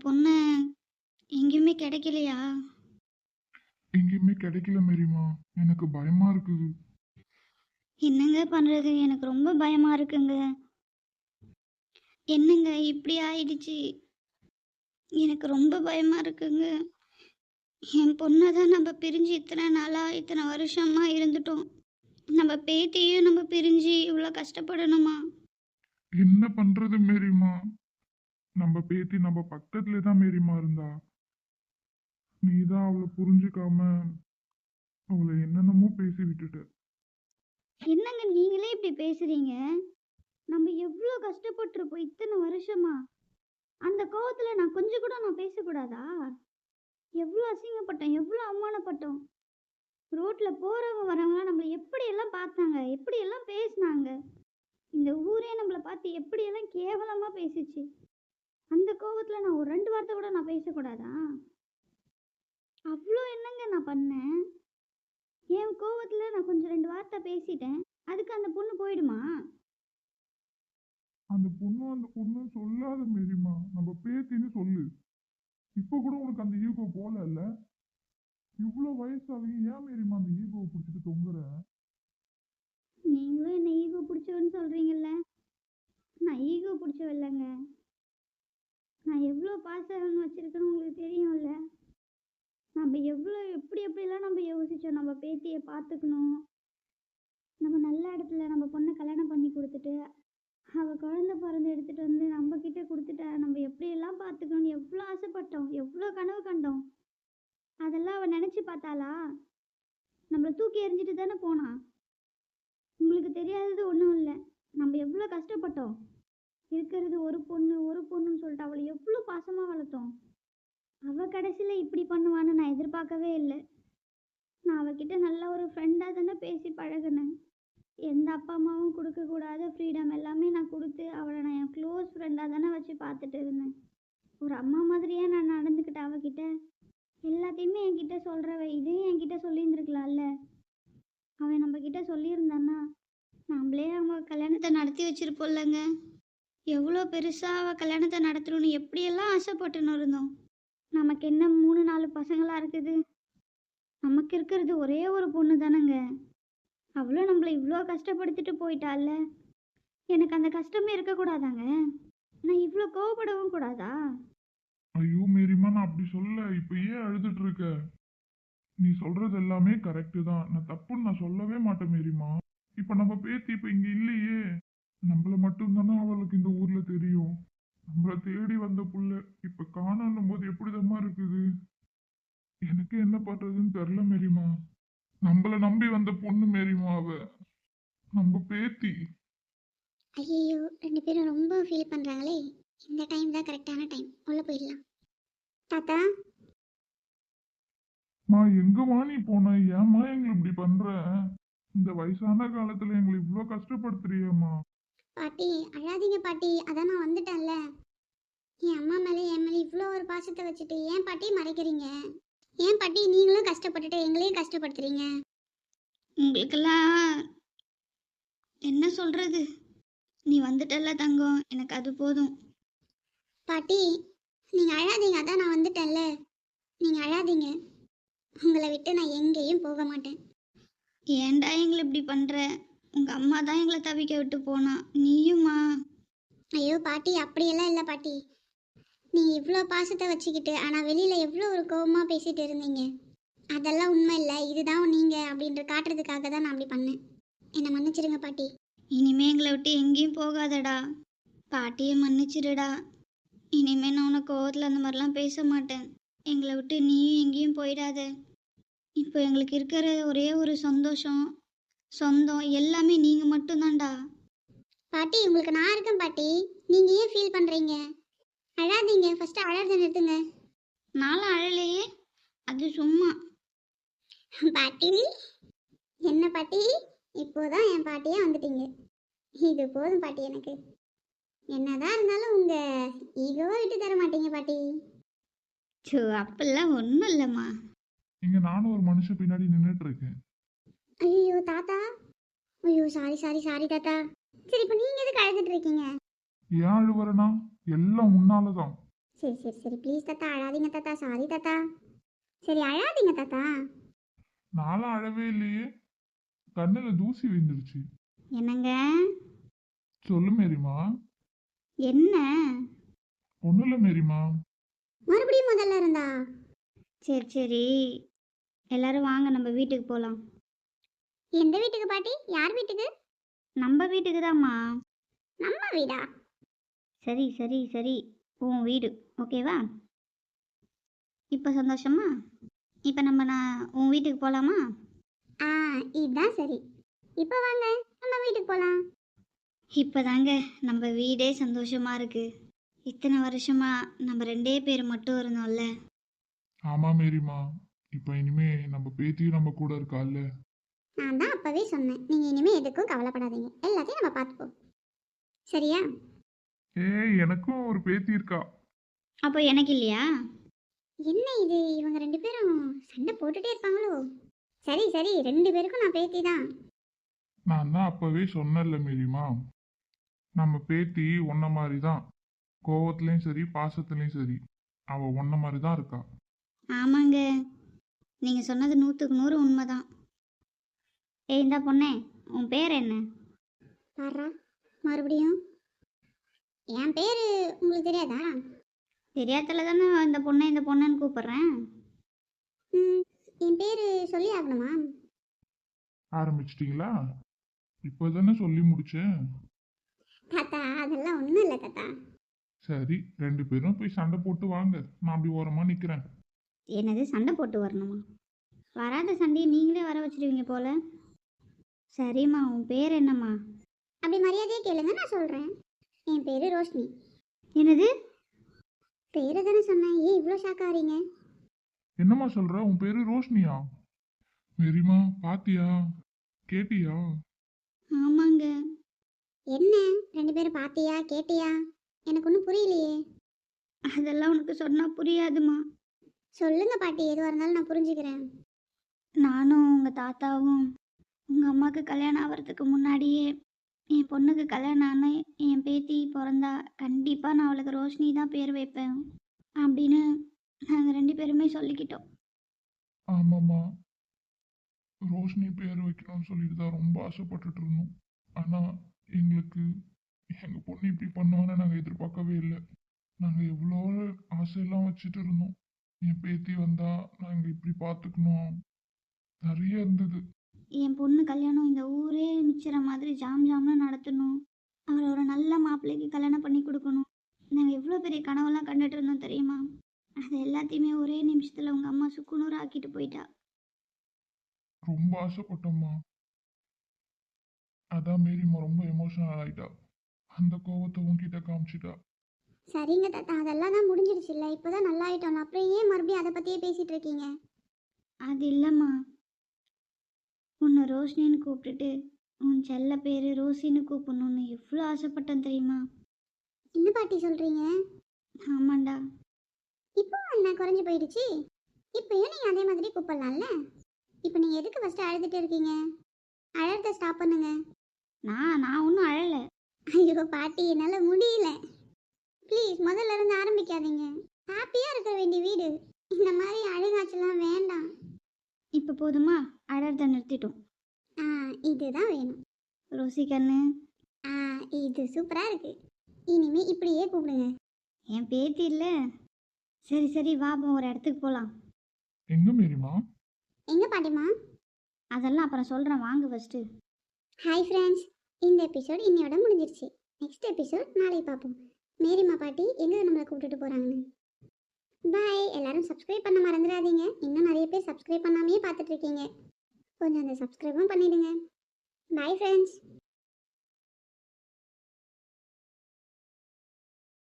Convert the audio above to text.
பொண்ணு எங்கேயுமே கிடைக்கலையா? எங்கேயுமே கிடைக்கல மேரிமா. எனக்கு பயமா இருக்குது. என்னங்க பண்றது? எனக்கு ரொம்ப பயமா இருக்குங்க. என்னங்க இப்படி ஆயிடுச்சு? எனக்கு ரொம்ப பயமா இருக்குங்க. என் பொண்ணை தான் நம்ம பிரிஞ்சு இத்தனை நாளா இத்தனை வருஷமா இருந்துட்டோம். நம்ம பேத்தியும் நம்ம பிரிஞ்சு இவ்வளோ கஷ்டப்படணுமா? என்ன பண்றது மேரிமா? நம்ம பேத்தி நம்ம பக்கத்துல தான் மேரிமா இருந்தா. நீ தான் அவளை புரிஞ்சுக்காம அவளை என்னென்னமோ பேசி விட்டுட்ட. என்னங்க நீங்களே இப்படி பேசுறீங்க? நம்ம எவ்வளோ கஷ்டப்பட்டிருப்போம் இத்தனை வருஷமா. அந்த கோவத்துல நான் கொஞ்சம் கூட நான் பேசக்கூடாதா? எவ்வளோ அசிங்கப்பட்டோம், எவ்வளோ அவமானப்பட்டோம். ரோட்ல போறவங்க வரவங்க நம்மளை எப்படியெல்லாம் பார்த்தாங்க, எப்படியெல்லாம் பேசினாங்க. இந்த ஊரே நம்மளை பார்த்து எப்படியெல்லாம் கேவலமா பேசிச்சு. அந்த கோவத்துல நான் ஒரு 2 வார்த்தை கூட நான் பேசக்கூடாதா? அவ்வளோ என்னங்க நான் பண்ணேன்? என் கோவத்துல நான் கொஞ்சம் 2 வார்த்தை பேசிட்டேன். அதுக்கு அந்த பொண்ணு போயிடுமா? அந்த பொண்ணு சொல்லாத மேரிமா. நம்ம பேத்தின்னு சொல்லு. இப்ப கூட உனக்கு அந்த ஈகோ போல இல்ல? இவ்வளவு வயசாகி ஏன் மேரிமா அந்த ஈகோவை பிடிச்சிட்டு தொங்குற? நீங்களும் என்ன ஈகோ பிடிச்சவன்னு சொல்றீங்கல்ல? நான் ஈகோ பிடிச்சவ இல்லைங்க. நான் எவ்வளோ பாசம் வச்சிருக்கேன்னு உங்களுக்கு தெரியும்ல. நம்ம எவ்வளோ எப்படிலாம் நம்ம யோசிச்சோம். நம்ம பேத்தியை பார்த்துக்கணும், நம்ம நல்ல இடத்துல நம்ம பொண்ணை கல்யாணம் பண்ணி கொடுத்துட்டு அவள் குழந்தை பிறந்து எடுத்துகிட்டு வந்து நம்ம கிட்ட கொடுத்துட்டா நம்ம எப்படியெல்லாம் பார்த்துக்கணும்னு எவ்வளோ ஆசைப்பட்டோம், எவ்வளோ கனவு கண்டோம். அதெல்லாம் அவள் நினச்சி பார்த்தாளா? நம்மளை தூக்கி எறிஞ்சிட்டு தானே போனா. உங்களுக்கு தெரியாதது ஒன்றும் இல்லை. நம்ம எவ்வளோ கஷ்டப்பட்டோம். இருக்கிறது ஒரு பொண்ணுன்னு சொல்லிட்டு அவளை எவ்வளோ பாசமாக வளர்த்தோம். அவள் கடைசியில் இப்படி பண்ணுவான்னு நான் எதிர்பார்க்கவே இல்லை. நான் அவகிட்ட நல்ல ஒரு ஃப்ரெண்டாக தானே பேசி பழகினேன். எந்த அப்பா அம்மாவும் கொடுக்கக்கூடாத ஃப்ரீடம் எல்லாமே நான் கொடுத்து அவளை நான் என் க்ளோஸ் ஃப்ரெண்டாக தானே வச்சு பார்த்துட்டு இருந்தேன். ஒரு அம்மா மாதிரியே நான் நடந்துக்கிட்டேன் அவகிட்ட. எல்லாத்தையுமே என்கிட்ட சொல்கிறவ இதையும் என்கிட்ட சொல்லியிருந்துருக்கலாம்ல. அவன் நம்மக்கிட்ட சொல்லியிருந்தான்னா நம்மளே அவங்க கல்யாணத்தை நடத்தி வச்சுருப்போம்லங்க. எவ்வளோ பெருசாக அவள் கல்யாணத்தை நடத்தணும்னு எப்படியெல்லாம் ஆசைப்பட்டுன்னு இருந்தோம். நமக்கு என்ன 3-4 பசங்களாக இருக்குது. நமக்கு இருக்கிறது ஒரே ஒரு பொண்ணு தானேங்க. அவ்வளோ நம்மளை இவ்வளோ கஷ்டப்படுத்திட்டு போயிட்டால. எனக்கு அந்த கஷ்டமே இருக்கக்கூடாதாங்க? நான் இவ்வளோ கோவப்படவும் கூடாதா? ஐயோ மேரிமா, நான் அப்படி சொல்ல. இப்ப ஏன் அழுதுட்டு இருக்க? நீ சொல்றது எல்லாமே கரெக்டு தான். நான் தப்புன்னு நான் சொல்லவே மாட்டேன் மேரிமா. இப்ப நம்ம பேத்தி இப்ப இங்க இல்லையே. நம்மள மட்டும்தானே அவளுக்கு இந்த ஊர்ல தெரியும். நம்மள தேடி வந்த புள்ள இப்ப காணும் போது எப்படிதம்மா இருக்குது? எனக்கு என்ன பண்றதுன்னு தெரியல மேரிமா. நம்மள நம்பி வந்த பொண்ணு மேரிமா அவ. நம்ம பேத்தி. ஐயோ, 2 பேரும் ரொம்ப ஃபீல் பண்ணுறாங்களே. இந்த டைம் தான் கரெக்டான டைம். உள்ளே போயிடலாம். தாத்தா, மா, எங்கம்மா நீ போன? ஏம்மா எங்களை இப்படி பண்ற? இந்த வயசான காலத்துல எங்களை இவ்வளோ கஷ்டப்படுத்துறியம்மா. பாட்டி அழாதீங்க பாட்டி. அதான் நான் வந்துட்டேன்ல. என் அம்மா மேலே என் மேலே இவ்வளோ ஒரு பாசத்தை வச்சுட்டு ஏன் பாட்டி மறைக்கிறீங்க? ஏன் பாட்டி நீங்களும் கஷ்டப்பட்டுட்டு எங்களையும் கஷ்டப்படுத்துறீங்க? உங்களுக்கெல்லாம் என்ன சொல்கிறது? நீ வந்துட்டல்ல தங்கம், எனக்கு அது போதும். பாட்டி நீங்கள் அழாதீங்க. அதான் நான் வந்துட்டேன்ல. நீங்கள் அழாதீங்க. உங்களை விட்டு நான் எங்கேயும் போக மாட்டேன். ஏன்டா எங்களை இப்படி பண்ணுற? உங்கள் அம்மா தான் எங்களை தவிக்க விட்டு போனா, நீயுமா? ஐயோ பாட்டி, அப்படியெல்லாம் இல்லை பாட்டி. நீங்கள் இவ்வளோ பாசத்தை வச்சுக்கிட்டு ஆனால் வெளியில் எவ்வளோ ஒரு கோபமாக பேசிகிட்டு இருந்தீங்க. அதெல்லாம் உண்மை இல்லை. இதுதான் நீங்கள் அப்படின்ற காட்டுறதுக்காக தான் நான் அப்படி பண்ணேன். என்னை மன்னிச்சிடுங்க பாட்டி. இனிமே எங்களை விட்டு எங்கேயும் போகாதடா. பாட்டியை மன்னிச்சிடுடா. இனிமே நான் உனக்கு கோவத்தில் அந்த மாதிரிலாம் பேச மாட்டேன். எங்களை விட்டு நீயும் எங்கேயும் போயிடாத. இப்போ எங்களுக்கு இருக்கிற ஒரே ஒரு சந்தோஷம், சொந்தம் எல்லாமே நீங்கள் மட்டும்தான்டா. பாட்டி உங்களுக்கு நான் இருக்கேன் பாட்டி. நீங்கள் ஏன் ஃபீல் பண்ணுறீங்க? அழாதீங்க. ஃபஸ்ட்டு அழறதை நிறுத்துங்க. நானும் அழலையே, அது சும்மா. பாட்டி, என்ன பாட்டி? இப்போதான் என் பாட்டியே வந்துட்டீங்க. இது போதும் பாட்டி எனக்கு. என்னதான் இருந்தாலும் உங்க ஈகோவை விட்டு தர மாட்டீங்க பாட்டி. சோ, அப்பெல்லாம் ஒன்றும் இல்லைம்மா. இங்க நானும் ஒரு மனுஷன் பின்னாடி நின்றுட்டு இருக்கேன். ஐயோ தாத்தா. ஐயோ சாரி தாத்தா. சரி, இப்போ நீங்க எதுக்கு அழுதுட்டு இருக்கீங்க? ஏன் அழுவறனா? எல்லாம் உன்னாலதான். சரி சரி சரி ப்ளீஸ் தாத்தா அழாதீங்க தாத்தா, சாரி தாத்தா. சரி அழாதீங்க தாத்தா. நான்லாம் அழவே இல்லையே. கண்ணுல தூசி விழுந்துருச்சு. என்னங்க? சொல்லு மேரிமா. என்ன? ஒன்றும் இல்லை மேரிமா. மறுபடியும் முதல்ல இருந்தா? சரி சரி, எல்லாரும் வாங்க நம்ம வீட்டுக்கு போகலாம். எந்த வீட்டுக்கு பாட்டி? யார் வீட்டுக்கு? நம்ம வீட்டுக்கு தாம்மா. நம்ம வீடா? சரி சரி சரி, உன் வீடு ஓகேவா? இப்போ சந்தோஷமா? இப்போ நான் உன் வீட்டுக்கு போகலாமா? ஆ, இதுதான் சரி. இப்போ வாங்க நம்ம வீட்டுக்கு போகலாம். இப்போதாங்க நம்ம வீடே சந்தோஷமா இருக்கு. இத்தனை வருஷமா நம்ம ரெண்டே பேர் மட்டும் இருந்தோம்ல. ஆமாம் மேரிமா. இப்போ இனிமே நம்ம பேத்தியும் நம்ம கூட இருக்கால்ல. நான் தான் அப்பவே சொன்னேன், நீங்க இனிமே எதுக்கும் கவலைப்படாதீங்க, எல்லாத்தையும் நம்ம பார்த்துப்போம். சரியா? ஏய், எனக்கும் ஒரு பேத்தி இருக்கா. அப்போ எனக்கு இல்லையா? என்ன இது, இவங்க ரெண்டு பேரும் சண்டை போட்டுட்டே இருப்பாங்களோ? சரி சரி, ரெண்டு பேருக்கும் நான் பேத்தி தான். நான் தான் அப்பவே சொன்னேன்ல மேரிமா, நம்ம பேத்தி உன்ன மாதிரி தான். கோவத்துலேயும் சரி பாசத்துலேயும் சரி அவ உன்ன மாதிரி தான் இருக்கா. ஆமாங்க, நீங்க சொன்னது 100க்கு 100 உண்மைதான். ஏய் இந்த பொண்ணே, உன் பேர் என்ன? பாரா, மறுபடியும் என் பேரு உங்களுக்கு தெரியாதா? தெரியாதல தானே இந்த பொண்ணுன்னு கூப்பிடுறேன். என் பேரு சொல்லி ஆகணுமா? ஆரம்பிச்சிட்டிங்களா? இப்போ தானே சொல்லி முடிச்சேன். தாத்தா அதெல்லாம் ஒன்றும் இல்லை தாத்தா. சரி, ரெண்டு பேரும் போய் சண்டை போட்டு வாங்க, நான் அப்படி ஓரமா நிக்கிறேன். என்னது சண்டை போட்டு வரணுமா? வராத சண்டையை நீங்களே வர வச்சிருவீங்க போல. சரிம்மா, உன் பேர் என்னம்மா? அப்படி மரியாதையே கேளுங்க, நான் சொல்கிறேன். என் பேர் ரோஷினி. என்னது? பேரை தானே சொன்னேன், ஏன் இவ்வளோ ஷாக் ஆகிறீங்க? என்னம்மா சொல்ற? உன் பேரு ரோஷினியா? மேரிமா, பாத்தியா? கேட்டியா? ஆமாங்க. என்ன ரெண்டு பேரும் பார்த்தியா கேட்டியா? எனக்கு ஒன்றும் புரியலையே. அதெல்லாம் உனக்கு சொன்னால் புரியாதுமா. சொல்லுங்க பாட்டி, எதுவாக இருந்தாலும் நான் புரிஞ்சுக்கிறேன். நானும் உங்கள் தாத்தாவும் உங்கள் அம்மாவுக்கு கல்யாணம் ஆகிறதுக்கு முன்னாடியே என் பொண்ணுக்கு கல்யாணம் ஆன என் பேத்தி பிறந்தா கண்டிப்பாக நான் அவளுக்கு ரோஷினி தான் பேர் வைப்பேன் அப்படின்னு நாங்கள் ரெண்டு பேருமே சொல்லிக்கிட்டோம். ஆமாம்மா, ரோஷினி பேர் வைக்கணும்னு சொல்லிட்டு தான் ரொம்ப ஆசைப்பட்டுட்டு இருந்தோம். ஆனா எங்களுக்கு எங்க பொண்ணு இப்படி பண்ணுவான்னு நாங்க எதிர்பார்க்கவே இல்லை. நாங்க எவ்வளோ ஆசையெல்லாம் வச்சுட்டு இருந்தோம். என் பேத்தி வந்தா நாங்க இப்படி பார்த்துக்கணும், நிறைய இருந்தது. என் பொண்ணு கல்யாணம் இந்த ஊரே மிச்சிற மாதிரி ஜாம் ஜாம்னு நடத்தணும், அவளை ஒரு நல்ல மாப்பிள்ளைக்கு கல்யாணம் பண்ணி கொடுக்கணும். நாங்கள் எவ்வளோ பெரிய கனவெல்லாம் கண்டுட்டு இருந்தோம் தெரியுமா? அது எல்லாத்தையுமே ஒரே நிமிஷத்தில் உங்கள் அம்மா சுக்குநூறு ஆக்கிட்டு போயிட்டா. ரொம்ப ஆசைப்பட்டோம்மா. அதான் மேரிம்மா ரொம்ப எமோஷனல் ஆயிட்டா. அந்த கோவத்தை உன்கிட்ட காமிச்சிட்டா. சரிங்க தாத்தா, அதெல்லாம் தான் முடிஞ்சிருச்சு இல்லை, இப்போதான் நல்லா ஆயிட்டோம், அப்புறம் ஏன் மறுபடியும் அதை பற்றியே பேசிகிட்டு இருக்கீங்க? அது இல்லைம்மா, உன்னை ரோஷினின்னு கூப்பிட்டுட்டு உன் செல்ல பேர் ரோசின்னு கூப்பிடணுன்னு எவ்வளோ ஆசைப்பட்டேன் தெரியுமா? என்ன பாட்டி சொல்கிறீங்க? ஆமாண்டா. இப்போ என்ன குறைஞ்சி போயிடுச்சு? இப்போயும் நீங்கள் அதே மாதிரி கூப்பிடலாம்ல. இப்போ நீங்கள் எதுக்கு ஃபஸ்ட்டு அழுதுட்டு இருக்கீங்க? அழறத ஸ்டாப் பண்ணுங்க. நான் ஒன்றும் அழலை. ஐயோ பாட்டி, என்னால் முடியல. ப்ளீஸ் முதல்ல இருந்து ஆரம்பிக்காதீங்க. ஹாப்பியாக இருக்க வேண்டிய வீடு, இந்த மாதிரி அழுகாச்செல்லாம் வேண்டாம். இப்போ போதுமா? அழறத நிறுத்திட்டோம். இதுதான் வேணும். ரோசி கண்ணு, இது சூப்பராக இருக்கு. இனிமே இப்படியே கூப்பிடுங்க. என் பேத்தி இல்லை. சரி சரி, வா ஒரு இடத்துக்கு போகலாம். எங்க மேரிம்மா? எங்க பாட்டிமா? அதெல்லாம் அப்புறம் சொல்கிறேன், வாங்க ஃபஸ்ட்டு. ஹாய் ஃப்ரெண்ட்ஸ், இந்த எபிசோட் இன்னையோட முடிஞ்சிருச்சு. நெக்ஸ்ட் எபிசோட் நாளை பார்ப்போம். மேரிம்மா பாட்டி எங்கே நம்மளை கூப்பிட்டுட்டு போகிறாங்கன்னு. பாய். எல்லாரும் சப்ஸ்கிரைப் பண்ண மறந்துடாதீங்க. இன்னும் நிறைய பேர் சப்ஸ்கிரைப் பண்ணாமையே பார்த்துட்டு இருக்கீங்க. கொஞ்சம் அந்த சப்ஸ்கிரைபும் பண்ணிடுங்க. Bye friends.